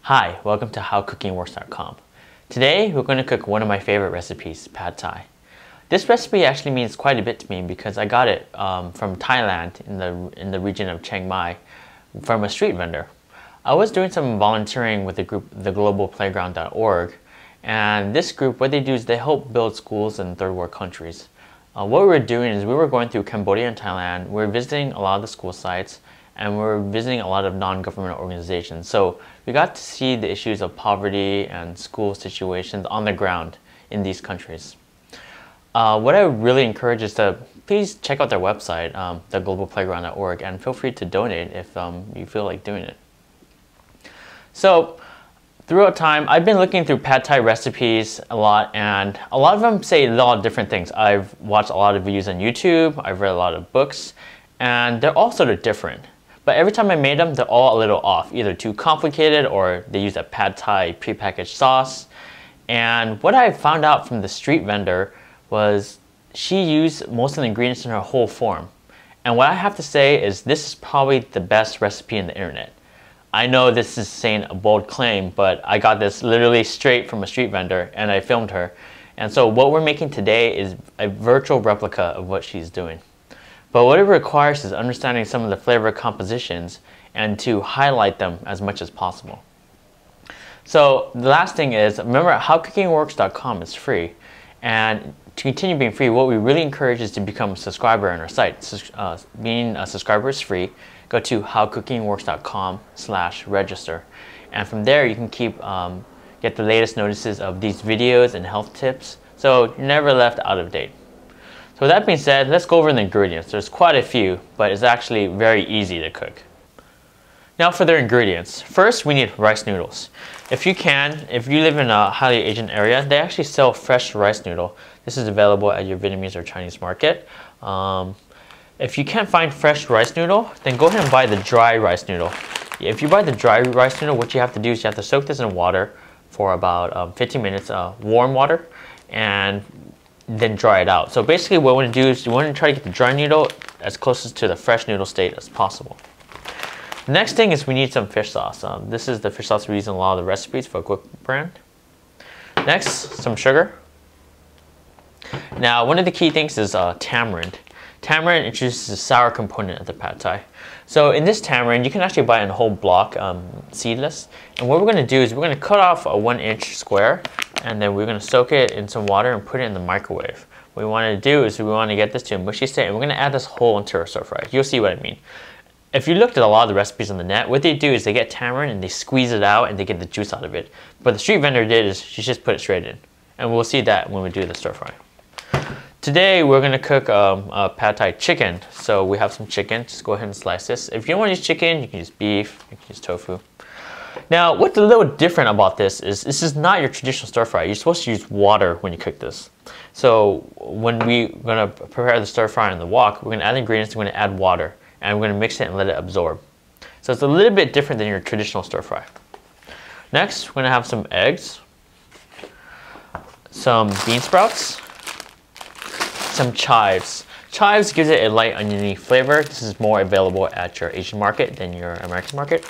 Hi, welcome to Howcookingworks.com. Today we're going to cook one of my favorite recipes, pad thai. This recipe actually means quite a bit to me because I got it from Thailand in the region of Chiang Mai from a street vendor. I was doing some volunteering with the group theglobalplayground.org, and this group, what they do is they help build schools in third world countries. What we were doing is we were going through Cambodia and Thailand. We were visiting a lot of the school sites, and we're visiting a lot of non-government organizations. So we got to see the issues of poverty and school situations on the ground in these countries. What I really encourage is to please check out their website, theglobalplayground.org, and feel free to donate if you feel like doing it. So throughout time, I've been looking through pad thai recipes a lot, and a lot of them say a lot of different things. I've watched a lot of videos on YouTube, I've read a lot of books, and they're all sort of different. But every time I made them, they're all a little off, either too complicated or they use a pad thai prepackaged sauce. And what I found out from the street vendor was she used most of the ingredients in her whole form. And what I have to say is this is probably the best recipe on the internet. I know this is saying a bold claim, but I got this literally straight from a street vendor and I filmed her. And so what we're making today is a virtual replica of what she's doing. But what it requires is understanding some of the flavor compositions and to highlight them as much as possible. So the last thing is, remember howcookingworks.com is free. And to continue being free, what we really encourage is to become a subscriber on our site. Being a subscriber is free. Go to howcookingworks.com/register. And from there you can get the latest notices of these videos and health tips, so you're never left out of date. So with that being said, let's go over the ingredients. There's quite a few, but it's actually very easy to cook. Now for the ingredients. First, we need rice noodles. If you live in a highly Asian area, they actually sell fresh rice noodle. This is available at your Vietnamese or Chinese market. If you can't find fresh rice noodle, then go ahead and buy the dry rice noodle. If you buy the dry rice noodle, what you have to do is you have to soak this in water for about 15 minutes, warm water, and then dry it out. So basically what we want to do is we want to try to get the dry noodle as close to the fresh noodle state as possible. The next thing is we need some fish sauce. This is the fish sauce we use in a lot of the recipes for Cook brand. Next, some sugar. Now one of the key things is tamarind. Tamarind introduces a sour component of the pad thai. So in this tamarind, you can actually buy it in a whole block, seedless. And what we're going to do is we're going to cut off a 1-inch square, and then we're going to soak it in some water and put it in the microwave. What we want to do is we want to get this to a mushy state, and we're going to add this whole into our stir fry. You'll see what I mean. If you looked at a lot of the recipes on the net, what they do is they get tamarind and they squeeze it out and they get the juice out of it. But the street vendor did is she just put it straight in. And we'll see that when we do the stir fry. Today we're going to cook pad thai chicken. So we have some chicken. Just go ahead and slice this. If you don't want to use chicken, you can use beef, you can use tofu. Now what's a little different about this is not your traditional stir fry. You're supposed to use water when you cook this. So when we're going to prepare the stir fry and the wok, we're going to add ingredients, we're going to add water, and we're going to mix it and let it absorb. So it's a little bit different than your traditional stir fry. Next, we're going to have some eggs, some bean sprouts, some chives. Chives gives it a light oniony flavor. This is more available at your Asian market than your American market.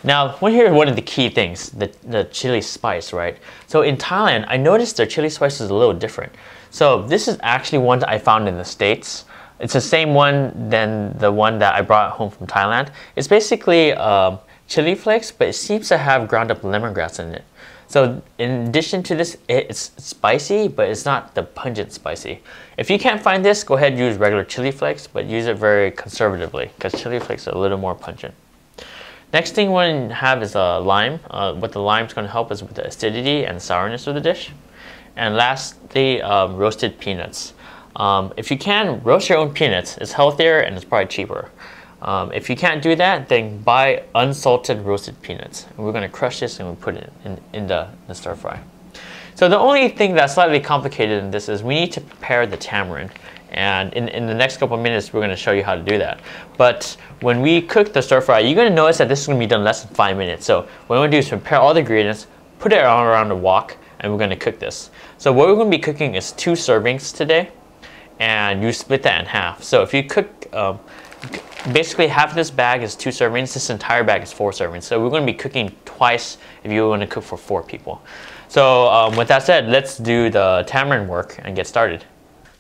Now, here's one of the key things, the chili spice, right? So in Thailand, I noticed their chili spice is a little different. So this is actually one that I found in the States. It's the same one than the one that I brought home from Thailand. It's basically chili flakes, but it seems to have ground up lemongrass in it. So in addition to this, it's spicy, but it's not the pungent spicy. If you can't find this, go ahead and use regular chili flakes, but use it very conservatively because chili flakes are a little more pungent. Next thing we want to have is a lime. What the lime is going to help is with the acidity and sourness of the dish. And lastly, roasted peanuts. If you can, roast your own peanuts. It's healthier and it's probably cheaper. If you can't do that, then buy unsalted roasted peanuts. And we're going to crush this and we put it in the stir fry. So the only thing that's slightly complicated in this is we need to prepare the tamarind. And in the next couple of minutes, we're going to show you how to do that. But when we cook the stir fry, you're going to notice that this is going to be done less than 5 minutes. So what we're going to do is prepare all the ingredients, put it around the wok, and we're going to cook this. So what we're going to be cooking is 2 servings today, and you split that in half. So if you cook Basically, half of this bag is 2 servings. This entire bag is 4 servings. So we're going to be cooking twice if you want to cook for 4 people. So with that said, let's do the tamarind work and get started.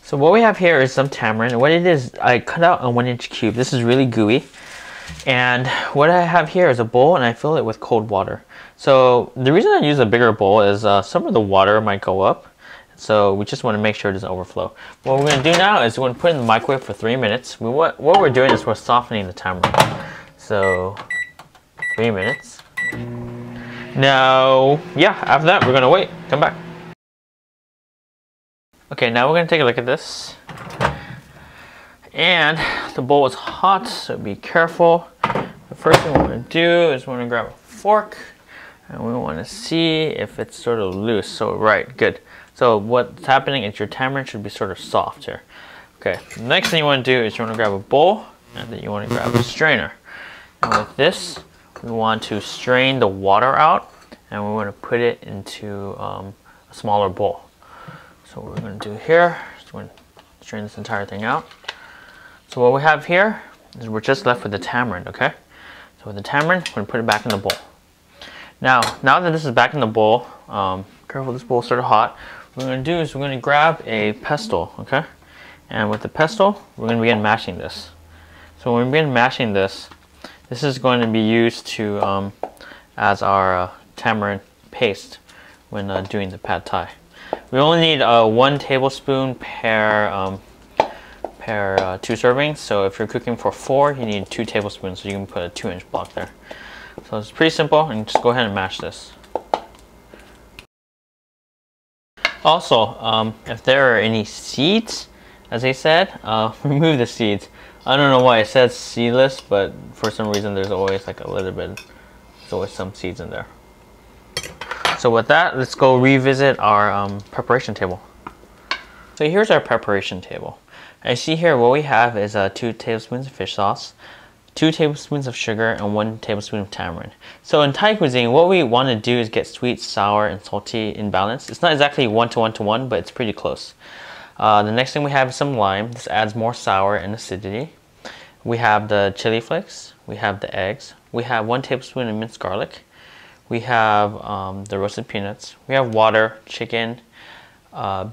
So what we have here is some tamarind. What it is, I cut out a 1-inch cube. This is really gooey. And what I have here is a bowl, and I fill it with cold water. So the reason I use a bigger bowl is some of the water might go up. So we just want to make sure it doesn't overflow. What we're going to do now is we're going to put it in the microwave for 3 minutes. What we're doing is we're softening the tamarind. So 3 minutes. Now, yeah, after that we're going to wait. Come back. Okay, now we're going to take a look at this. And the bowl is hot, so be careful. The first thing we're going to do is we're going to grab a fork. And we want to see if it's sort of loose. So, right, good. So what's happening is your tamarind should be sort of soft here. Okay, the next thing you want to do is you want to grab a bowl, and then you want to grab a strainer. And with this, we want to strain the water out, and we want to put it into a smaller bowl. So what we're going to do here is we're going to strain this entire thing out. So what we have here is we're just left with the tamarind, okay? So with the tamarind, we're going to put it back in the bowl. Now that this is back in the bowl, careful, this bowl is sort of hot. What we're going to do is we're going to grab a pestle, okay? And with the pestle, we're going to begin mashing this. So when we begin mashing this, this is going to be used to as our tamarind paste when doing the pad thai. We only need 1 tablespoon per 2 servings. So if you're cooking for 4, you need 2 tablespoons. So you can put a 2-inch block there. So it's pretty simple, and just go ahead and mash this. Also, if there are any seeds, as they said, remove the seeds. I don't know why it says seedless, but for some reason there's always like a little bit, there's always some seeds in there. So with that, let's go revisit our preparation table. So here's our preparation table. I see here what we have is 2 tablespoons of fish sauce, 2 tablespoons of sugar, and 1 tablespoon of tamarind. So in Thai cuisine, what we want to do is get sweet, sour, and salty in balance. It's not exactly 1 to 1 to 1, but it's pretty close. The next thing we have is some lime. This adds more sour and acidity. We have the chili flakes. We have the eggs. We have 1 tablespoon of minced garlic. We have the roasted peanuts. We have water, chicken,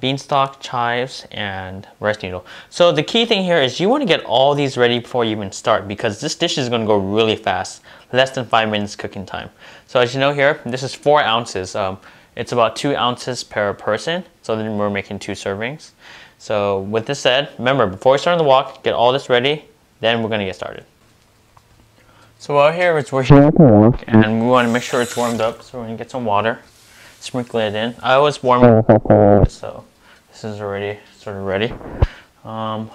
beanstalk, chives, and rice noodle. So the key thing here is you want to get all these ready before you even start, because this dish is going to go really fast, less than 5 minutes cooking time. So as you know here, this is 4 ounces. It's about 2 ounces per person, so then we're making 2 servings. So with this said, remember, before we start on the wok, get all this ready, then we're going to get started. So out here, we're heating up the wok, and we want to make sure it's warmed up, so we're going to get some water. Sprinkle it in. I always warm it up, so this is already sort of ready. What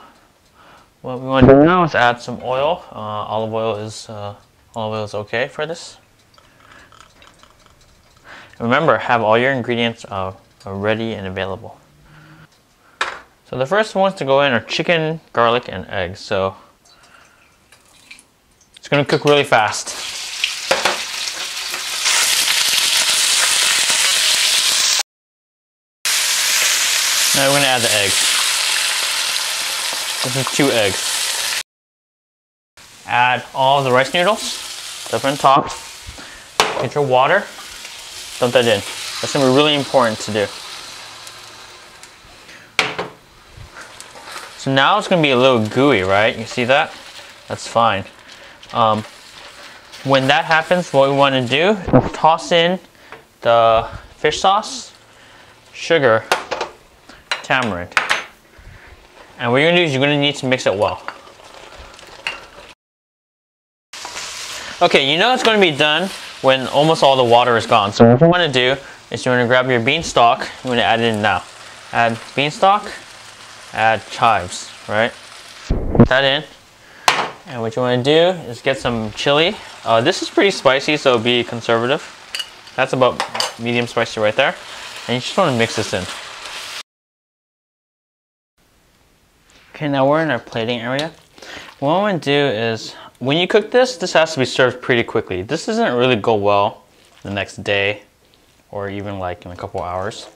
we want to do now is add some oil. Olive oil is okay for this. Remember, have all your ingredients ready and available. So the first ones to go in are chicken, garlic, and eggs. So it's going to cook really fast. Now we're going to add the eggs. This is 2 eggs. Add all the rice noodles, dump on top. Get your water, dump that in. That's going to be really important to do. So now it's going to be a little gooey, right? You see that? That's fine. When that happens, what we want to do is toss in the fish sauce, sugar, tamarind. And what you're going to do is you're going to need to mix it well. Okay, you know it's going to be done when almost all the water is gone. So what you want to do is you want to grab your beanstalk, you want to add it in now. Add beanstalk, add chives, right? Put that in. And what you want to do is get some chili. This is pretty spicy, so be conservative. That's about medium spicy right there. And you just want to mix this in. Okay, now we're in our plating area. What I want to do is, when you cook this, this has to be served pretty quickly. This doesn't really go well the next day or even like in a couple hours.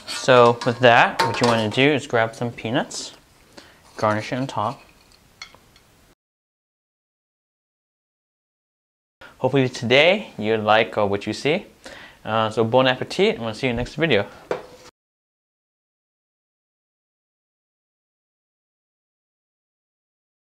So with that, what you want to do is grab some peanuts, garnish it on top. Hopefully today you like what you see. So bon appetit, and we'll see you in the next video.